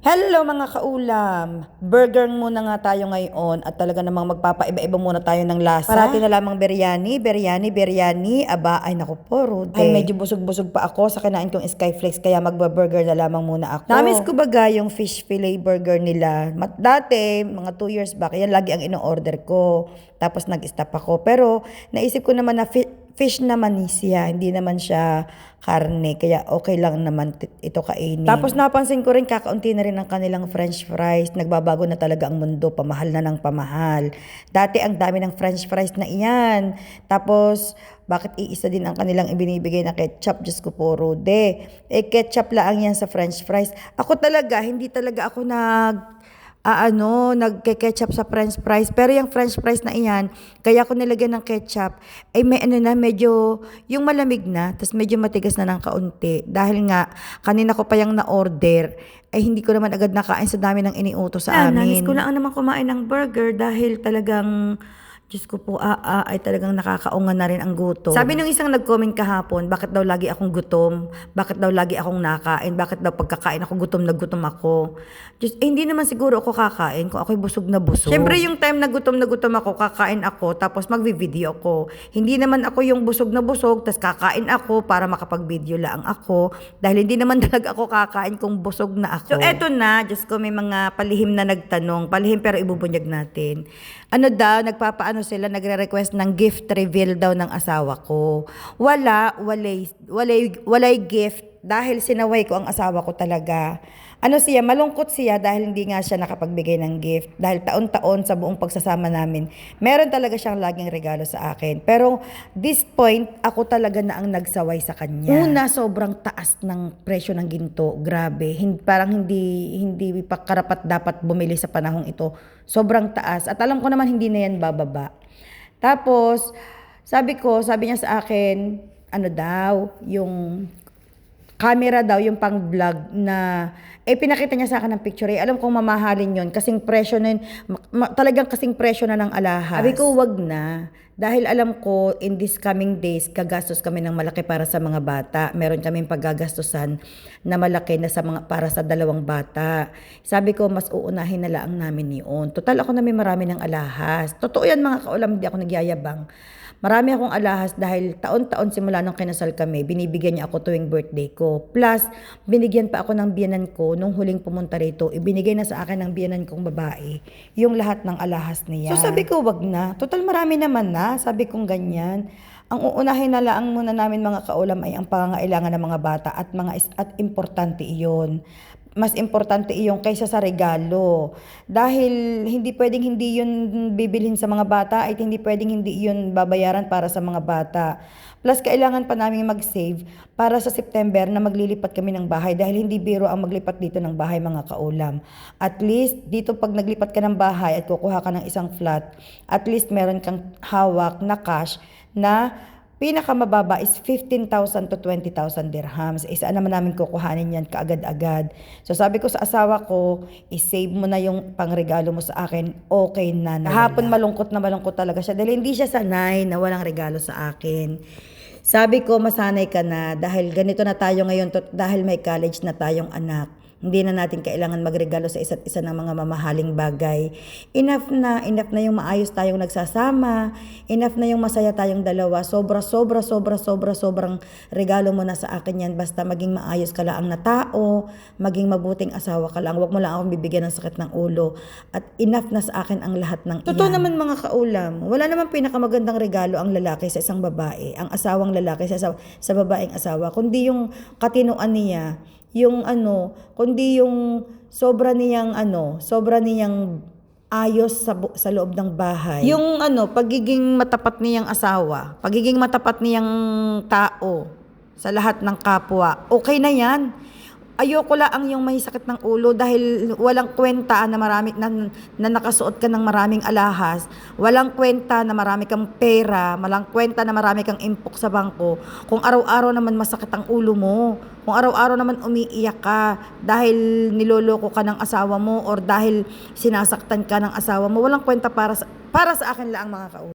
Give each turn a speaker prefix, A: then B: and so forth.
A: Hello mga kaulam! Burger muna nga tayo ngayon at talaga namang magpapaiba-iba muna tayo ng lasa. Parati na lamang biryani. Aba, ay naku po, Rude. Ay medyo busog-busog pa ako sa kinain kong Skyflakes kaya magba-burger na lamang muna ako. Namiss ko baga yung fish fillet burger nila. Dati, mga 2 years back, yan lagi ang ino-order ko. Tapos nag-stop ako. Pero naisip ko naman na fish naman siya, hindi naman siya karne, kaya okay lang naman ito kainin. Tapos napansin ko rin kakaunti na rin ang kanilang french fries, nagbabago na talaga ang mundo, pamahal na ng pamahal. Dati ang dami ng french fries na iyan, tapos bakit iisa din ang kanilang ibinibigay na ketchup? Diyos ko po, Rude. Ketchup lang yan sa french fries. Ako talaga, hindi talaga ako nagke-ketchup sa french fries. Pero yung french fries na iyan, kaya ko nilagyan ng ketchup, ay may medyo, yung malamig na, tapos medyo matigas na ng kaunti. Dahil nga, kanina ko pa yung na-order, ay hindi ko naman agad nakain sa dami ng iniutos sa amin. Nanis ko lang naman kumain ng burger dahil talagang Diyos ko po, ay talagang nakakaungan na rin ang gutom. Sabi nung isang nag-comment kahapon, bakit daw lagi akong gutom? Bakit daw lagi akong nakain? Bakit daw pagkakain ako gutom na gutom ako? Hindi naman siguro ako kakain kung ako'y busog na busog. Siyempre yung time na gutom ako, kakain ako, tapos magvi-video ako. Hindi naman ako yung busog na busog, tapos kakain ako para makapag-video lang ako. Dahil hindi naman talaga ako kakain kung busog na ako. So eto na, Diyos ko, may mga palihim na nagtanong. Palihim pero ibubunyag natin. Ano daw, sila nagre-request ng gift reveal daw ng asawa ko. Walay gift dahil sinaway ko ang asawa ko talaga. Malungkot siya dahil hindi nga siya nakapagbigay ng gift. Dahil taon-taon sa buong pagsasama namin, meron talaga siyang laging regalo sa akin. Pero this point, ako talaga na ang nagsaway sa kanya. Una, sobrang taas ng presyo ng ginto. Grabe. Parang hindi pa karapat dapat bumili sa panahong ito. Sobrang taas. At alam ko naman hindi na yan bababa. Tapos, sabi niya sa akin, yung camera daw, yung pang vlog na, pinakita niya sa akin ng picture. Alam kong mamahalin yun, kasing presyo na yun, talagang kasing presyo na ng alahas. Sabi ko, wag na. Dahil alam ko, in these coming days, gagastos kami ng malaki para sa mga bata. Meron kaming paggagastosan na malaki na para sa 2 bata. Sabi ko, mas uunahin na lang namin yun. Total ako na may marami ng alahas. Totoo yan mga kaulam, hindi ako nagyayabang. Marami akong alahas dahil taon-taon simula nung kinasal kami, binibigyan niya ako tuwing birthday ko. Plus, binigyan pa ako ng biyanan ko nung huling pumunta rito. Ibinigay na sa akin ng biyanan kong babae yung lahat ng alahas niya. So sabi ko, wag na. Total marami naman na. Sabi kong ganyan. Ang uunahin na lang muna namin mga kaulam ay ang pangangailangan ng mga bata at importante iyon. Mas importante iyon kaysa sa regalo. Dahil hindi pwedeng hindi yun bibilhin sa mga bata at hindi pwedeng hindi yun babayaran para sa mga bata. Plus, kailangan pa namin mag-save para sa September na maglilipat kami ng bahay dahil hindi biro ang maglipat dito ng bahay mga kaulam. At least, dito pag naglipat ka ng bahay at kukuha ka ng isang flat, at least meron kang hawak na cash na pinakamababa is 15,000 to 20,000 dirhams. Saan naman namin kukuhanin yan kaagad-agad. So sabi ko sa asawa ko, isave mo na yung pangregalo mo sa akin, okay na. Kahapon malungkot talaga siya dahil hindi siya sanay na walang regalo sa akin. Sabi ko, masanay ka na dahil ganito na tayo ngayon dahil may college na tayong anak. Hindi na natin kailangan magregalo sa isa't isa ng mga mamahaling bagay. Enough na yung maayos tayong nagsasama. Enough na yung masaya tayong dalawa. Sobrang regalo mo na sa akin yan. Basta maging maayos ka lang na tao, maging mabuting asawa ka lang. Huwag mo lang akong bibigyan ng sakit ng ulo. At enough na sa akin ang lahat ng iyan. Totoo naman mga kaulam, wala naman pinakamagandang regalo ang lalaki sa isang babae, ang asawang lalaki sa babaeng asawa, kundi yung katinoan niya, kundi yung sobra niyang ayos sa loob ng bahay. Yung pagiging matapat niyang asawa, pagiging matapat niyang tao sa lahat ng kapwa, okay na yan. Ayoko lang yung may sakit ng ulo dahil walang kwenta na na nakasuot ka ng maraming alahas, walang kwenta na marami kang pera, walang kwenta na marami kang impok sa bangko, kung araw-araw naman masakit ang ulo mo, kung araw-araw naman umiiyak ka dahil niloloko ka ng asawa mo or dahil sinasaktan ka ng asawa mo, walang kwenta para sa akin lang mga kaulo.